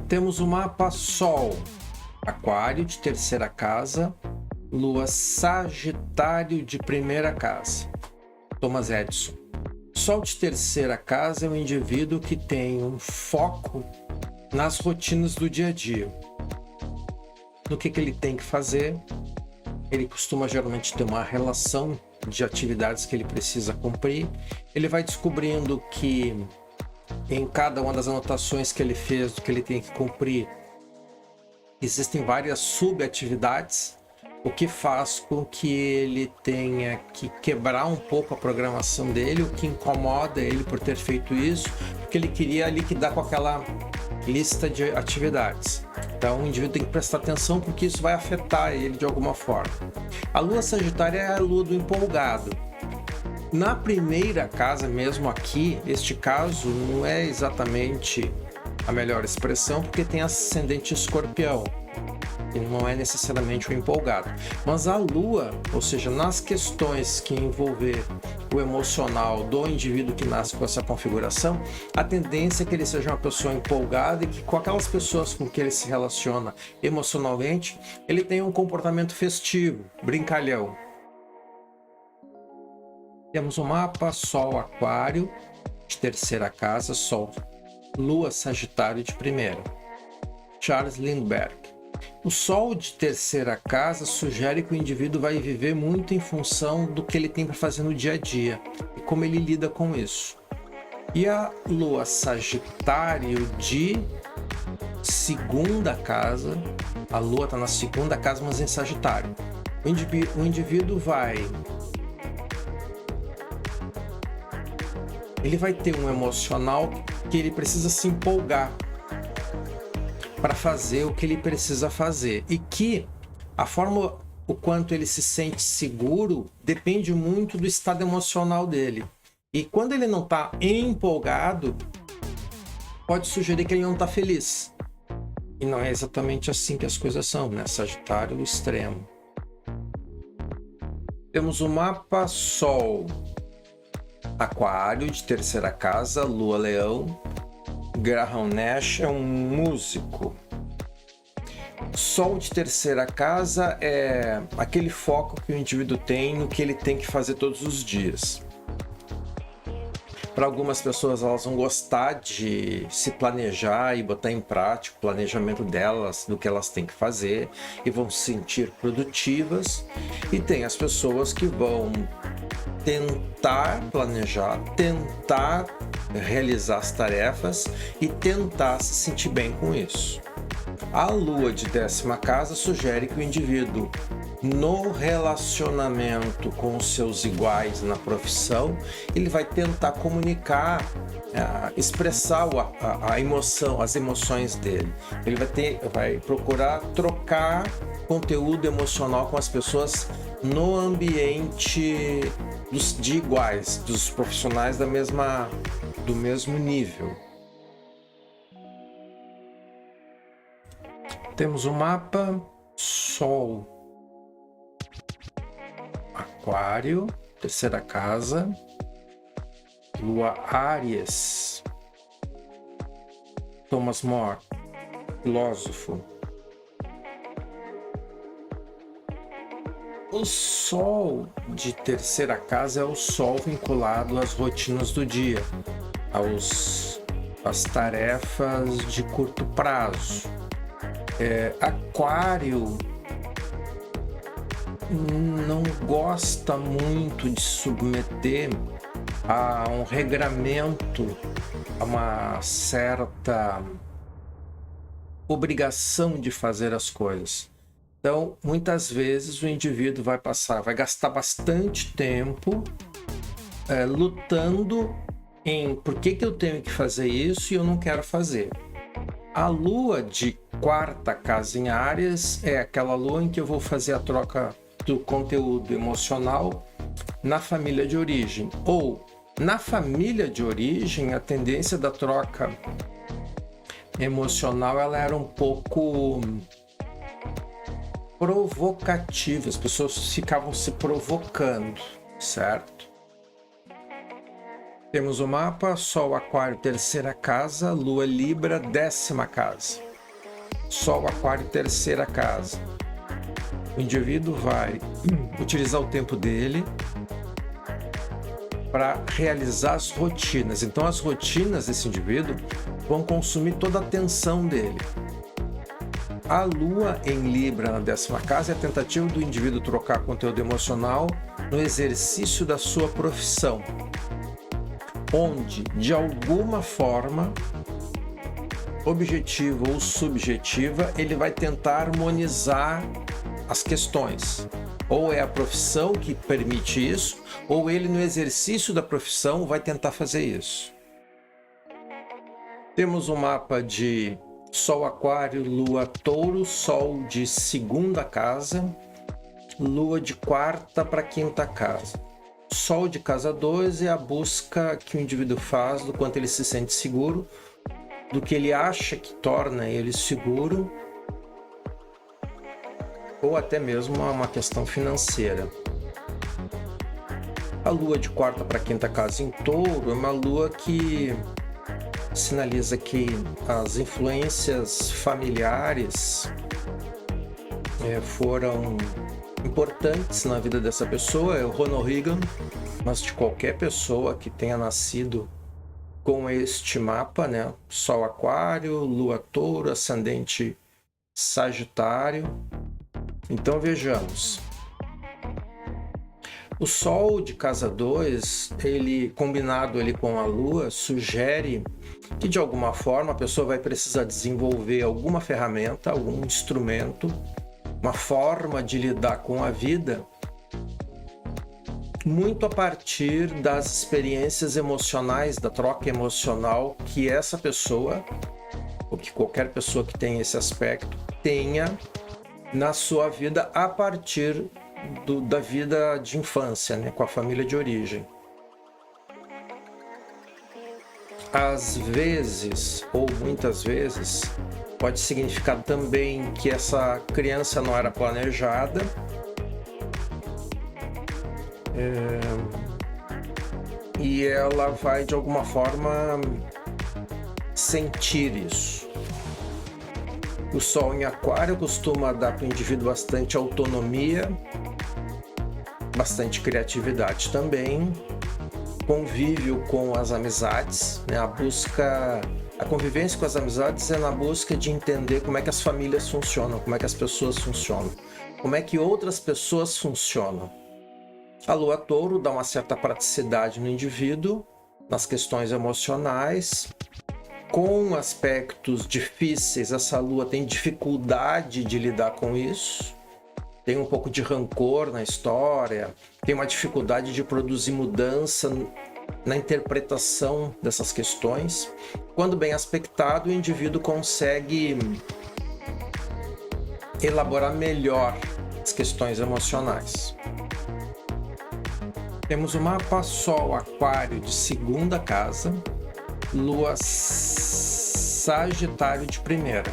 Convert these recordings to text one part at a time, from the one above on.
Temos o mapa Sol, Aquário de terceira casa, Lua Sagitário de primeira casa. Thomas Edison. Sol de terceira casa é um indivíduo que tem um foco nas rotinas do dia a dia. No que ele tem que fazer. Ele costuma geralmente ter uma relação de atividades que ele precisa cumprir. Ele vai descobrindo que em cada uma das anotações que ele fez do que ele tem que cumprir, existem várias subatividades, o que faz com que ele tenha que quebrar um pouco a programação dele, o que incomoda ele por ter feito isso, porque ele queria liquidar com aquela lista de atividades. Então o indivíduo tem que prestar atenção porque isso vai afetar ele de alguma forma. A lua sagitária é a lua do empolgado. Na primeira casa mesmo aqui, este caso não é exatamente a melhor expressão porque tem ascendente escorpião e não é necessariamente o empolgado. Mas a lua, ou seja, nas questões que envolver o emocional do indivíduo que nasce com essa configuração, a tendência é que ele seja uma pessoa empolgada e que com aquelas pessoas com que ele se relaciona emocionalmente, ele tenha um comportamento festivo, brincalhão. Temos o mapa Sol Aquário de terceira casa, Sol Lua Sagitário de primeira. Charles Lindbergh. O Sol de terceira casa sugere que o indivíduo vai viver muito em função do que ele tem para fazer no dia a dia e como ele lida com isso. E a Lua Sagitário de segunda casa, a Lua está na segunda casa, mas em Sagitário. O indivíduo vai ter um emocional que ele precisa se empolgar para fazer o que ele precisa fazer e que a forma o quanto ele se sente seguro depende muito do estado emocional dele. E quando ele não está empolgado, pode sugerir que ele não está feliz. E não é exatamente assim que as coisas são, né? Sagitário extremo. Temos o mapa Sol Aquário de terceira casa, Lua Leão. Graham Nash é um músico. Sol de terceira casa é aquele foco que o indivíduo tem no que ele tem que fazer todos os dias. Para algumas pessoas, elas vão gostar de se planejar e botar em prática o planejamento delas, do que elas têm que fazer, e vão se sentir produtivas. E tem as pessoas que vão tentar planejar, tentar realizar as tarefas e tentar se sentir bem com isso. A lua de décima casa sugere que o indivíduo, no relacionamento com os seus iguais na profissão, ele vai tentar comunicar, expressar a emoção, as emoções dele. Ele vai procurar trocar conteúdo emocional com as pessoas no ambiente de iguais, dos profissionais do mesmo nível. Temos o mapa Sol Aquário, terceira casa, Lua Áries. Thomas More, filósofo. O Sol de terceira casa é o Sol vinculado às rotinas do dia, às tarefas de curto prazo. Aquário não gosta muito de submeter a um regramento, a uma certa obrigação de fazer as coisas. Então, muitas vezes o indivíduo vai gastar bastante tempo lutando em por que eu tenho que fazer isso e eu não quero fazer. A lua de quarta casa em Áries é aquela lua em que eu vou fazer a troca do conteúdo emocional na família de origem. Ou, na família de origem, a tendência da troca emocional ela era um pouco provocativa, as pessoas ficavam se provocando, certo? Temos o mapa Sol Aquário terceira casa, Lua Libra décima casa. Sol, Aquário, terceira casa. O indivíduo vai utilizar o tempo dele para realizar as rotinas. Então, as rotinas desse indivíduo vão consumir toda a atenção dele. A Lua em Libra na 10ª casa é a tentativa do indivíduo trocar conteúdo emocional no exercício da sua profissão, onde, de alguma forma, objetiva ou subjetiva, ele vai tentar harmonizar as questões. Ou é a profissão que permite isso, ou ele, no exercício da profissão, vai tentar fazer isso. Temos um mapa de Sol, Aquário, Lua, Touro, Sol de 2ª casa, Lua de 4ª para 5ª casa. Sol de casa 2 é a busca que o indivíduo faz do quanto ele se sente seguro, do que ele acha que torna ele seguro, ou até mesmo uma questão financeira. A Lua de 4ª para 5ª casa em Touro é uma lua que sinaliza que as influências familiares foram importantes na vida dessa pessoa. É o Ronald Reagan, mas de qualquer pessoa que tenha nascido com este mapa, né? Sol, Aquário, Lua, Touro, ascendente Sagitário. Então vejamos. O Sol de casa 2, ele combinado ali com a Lua, sugere que de alguma forma a pessoa vai precisar desenvolver alguma ferramenta, algum instrumento, uma forma de lidar com a vida, muito a partir das experiências emocionais, da troca emocional que essa pessoa, ou que qualquer pessoa que tenha esse aspecto, tenha na sua vida a partir da vida de infância, né, com a família de origem. Às vezes, ou muitas vezes, pode significar também que essa criança não era planejada, e ela vai de alguma forma sentir isso. O Sol em Aquário costuma dar para o indivíduo bastante autonomia, bastante criatividade também, convívio com as amizades, né? A convivência com as amizades é na busca de entender como é que as famílias funcionam, como é que as pessoas funcionam, como é que outras pessoas funcionam. A Lua Touro dá uma certa praticidade no indivíduo, nas questões emocionais. Com aspectos difíceis, essa Lua tem dificuldade de lidar com isso, tem um pouco de rancor na história, tem uma dificuldade de produzir mudança na interpretação dessas questões. Quando bem aspectado, o indivíduo consegue elaborar melhor as questões emocionais. Temos o mapa Sol, Aquário de 2ª casa, Lua Sagitário de 1ª.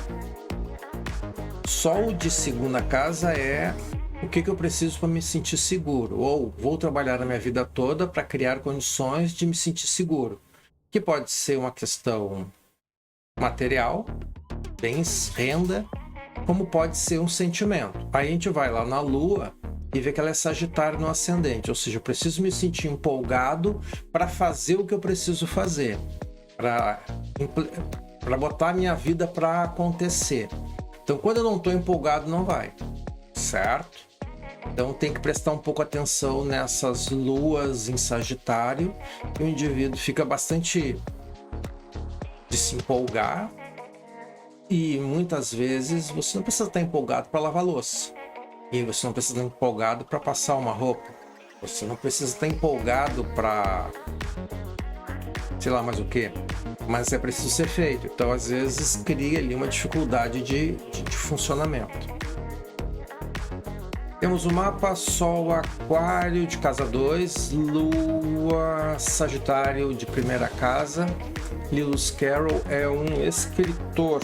Sol de 2ª casa é o que eu preciso para me sentir seguro, ou vou trabalhar a minha vida toda para criar condições de me sentir seguro, que pode ser uma questão material, bens, renda, como pode ser um sentimento. Aí a gente vai lá na Lua e vê que ela é Sagitário no ascendente, ou seja, eu preciso me sentir empolgado para fazer o que eu preciso fazer, para botar a minha vida para acontecer. Então, quando eu não estou empolgado, não vai, certo? Então, tem que prestar um pouco atenção nessas luas em Sagitário, e o indivíduo fica bastante de se empolgar, e muitas vezes você não precisa estar empolgado para lavar louça, e você não precisa estar empolgado para passar uma roupa, você não precisa estar empolgado para sei lá mais o que, mas é preciso ser feito. Então, às vezes, cria ali uma dificuldade de funcionamento. Temos o mapa Sol Aquário de casa 2, Lua Sagitário de 1ª casa. Lewis Carroll é um escritor.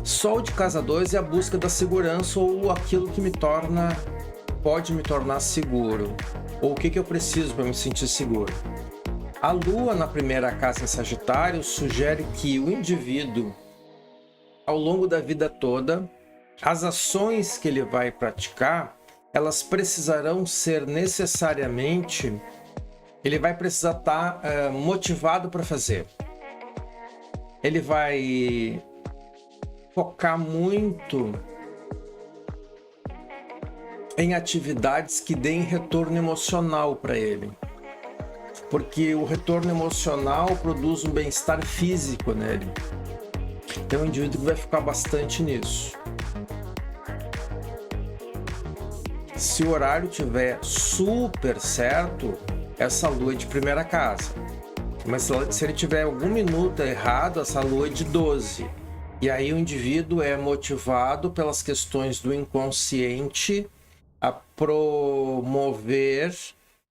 Sol de casa 2 é a busca da segurança, ou aquilo que pode me tornar seguro, ou o que eu preciso para me sentir seguro. A Lua na 1ª casa em Sagitário sugere que o indivíduo ao longo da vida toda, as ações que ele vai praticar, elas precisarão ser necessariamente, ele vai precisar estar motivado para fazer. Ele vai focar muito em atividades que deem retorno emocional para ele. Porque o retorno emocional produz um bem-estar físico nele. Então, o indivíduo vai ficar bastante nisso. Se o horário tiver super certo, essa lua é de primeira casa. Mas se ele tiver algum minuto errado, essa lua é de 12. E aí o indivíduo é motivado pelas questões do inconsciente a promover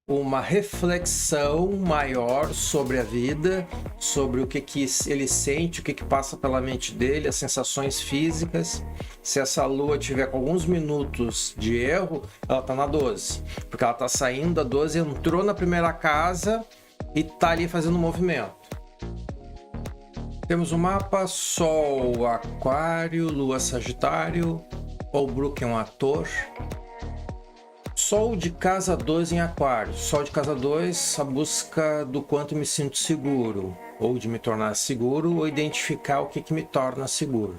uma reflexão maior sobre a vida, sobre o que ele sente, o que passa pela mente dele, as sensações físicas. Se essa lua tiver com alguns minutos de erro, ela está na 12, porque ela está saindo da 12, entrou na primeira casa e está ali fazendo movimento. Temos o mapa Sol, Aquário, Lua, Sagitário. Paul Brook é um ator. Sol de casa 2 em Aquário. Sol de casa 2, a busca do quanto me sinto seguro, ou de me tornar seguro, ou identificar o que me torna seguro.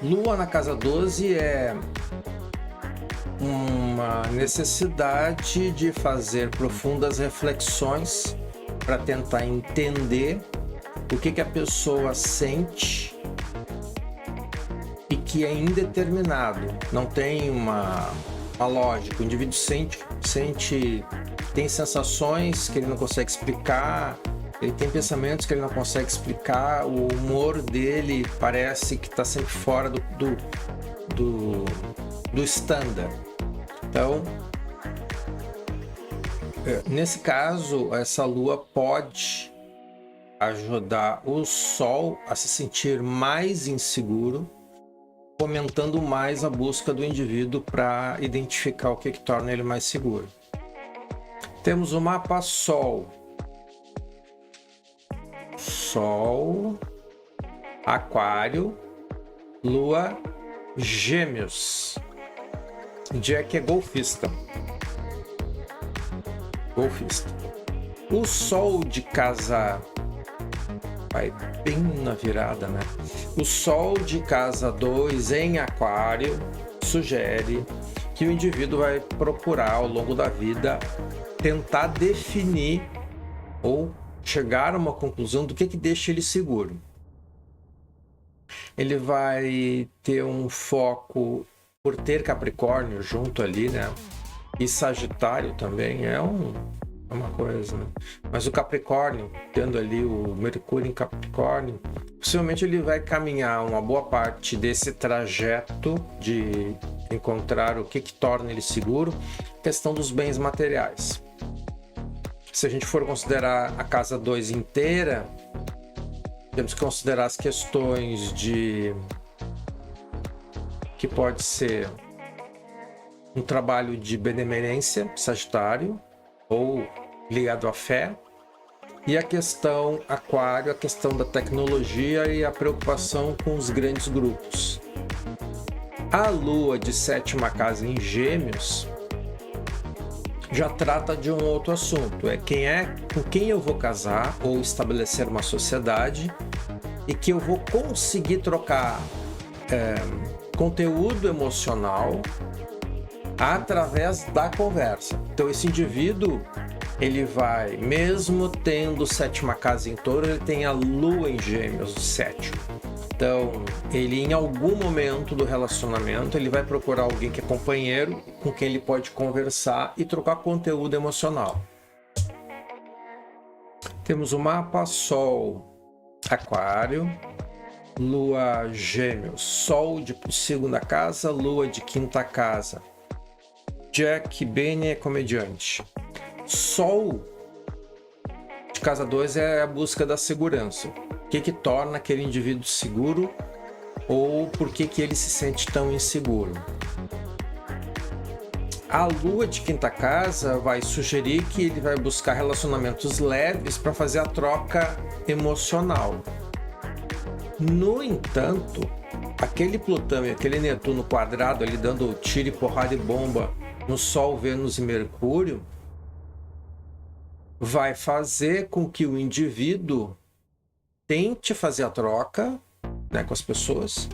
Lua na casa 12 é uma necessidade de fazer profundas reflexões para tentar entender o que a pessoa sente e que é indeterminado, não tem uma lógica. O indivíduo sente, tem sensações que ele não consegue explicar, ele tem pensamentos que ele não consegue explicar, o humor dele parece que está sempre fora do standard. Então, nesse caso, essa lua pode ajudar o Sol a se sentir mais inseguro, fomentando mais a busca do indivíduo para identificar o que torna ele mais seguro. Temos o mapa Sol. Sol, Aquário, Lua, Gêmeos. Jack é golfista. O Sol de casa... vai bem na virada, né? O Sol de casa 2 em Aquário sugere que o indivíduo vai procurar ao longo da vida tentar definir ou chegar a uma conclusão do que deixa ele seguro. Ele vai ter um foco por ter Capricórnio junto ali, né? E Sagitário também é uma coisa, né? Mas o Capricórnio, tendo ali o Mercúrio em Capricórnio, possivelmente ele vai caminhar uma boa parte desse trajeto de encontrar o que torna ele seguro, questão dos bens materiais. Se a gente for considerar a casa 2 inteira, temos que considerar as questões que pode ser um trabalho de benemerência, Sagitário, ou ligado à fé, e a questão Aquário, a questão da tecnologia e a preocupação com os grandes grupos. A lua de 7ª casa em Gêmeos já trata de um outro assunto, com quem eu vou casar ou estabelecer uma sociedade e que eu vou conseguir trocar conteúdo emocional através da conversa. Então esse indivíduo, ele vai, mesmo tendo 7ª casa em Touro, ele tem a lua em Gêmeos, 7º. Então, ele em algum momento do relacionamento, ele vai procurar alguém que é companheiro, com quem ele pode conversar e trocar conteúdo emocional. Temos o mapa Sol, Aquário, Lua, Gêmeos, Sol de 2ª casa, Lua de 5ª casa. Jack Benny é comediante. Sol de casa 2 é a busca da segurança. O que torna aquele indivíduo seguro ou por que ele se sente tão inseguro. A lua de 5ª casa vai sugerir que ele vai buscar relacionamentos leves para fazer a troca emocional. No entanto, aquele Plutão e aquele Netuno quadrado ali dando tiro e porrada e bomba no Sol, Vênus e Mercúrio vai fazer com que o indivíduo tente fazer a troca, né, com as pessoas,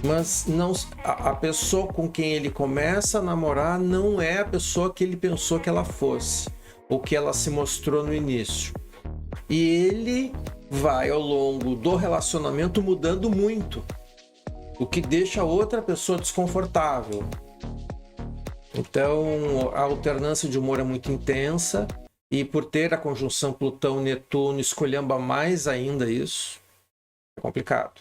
mas não, a pessoa com quem ele começa a namorar não é a pessoa que ele pensou que ela fosse, ou que ela se mostrou no início. E ele vai, ao longo do relacionamento, mudando muito, o que deixa a outra pessoa desconfortável. Então, a alternância de humor é muito intensa, e por ter a conjunção Plutão-Netuno, escolhamba mais ainda isso. É complicado.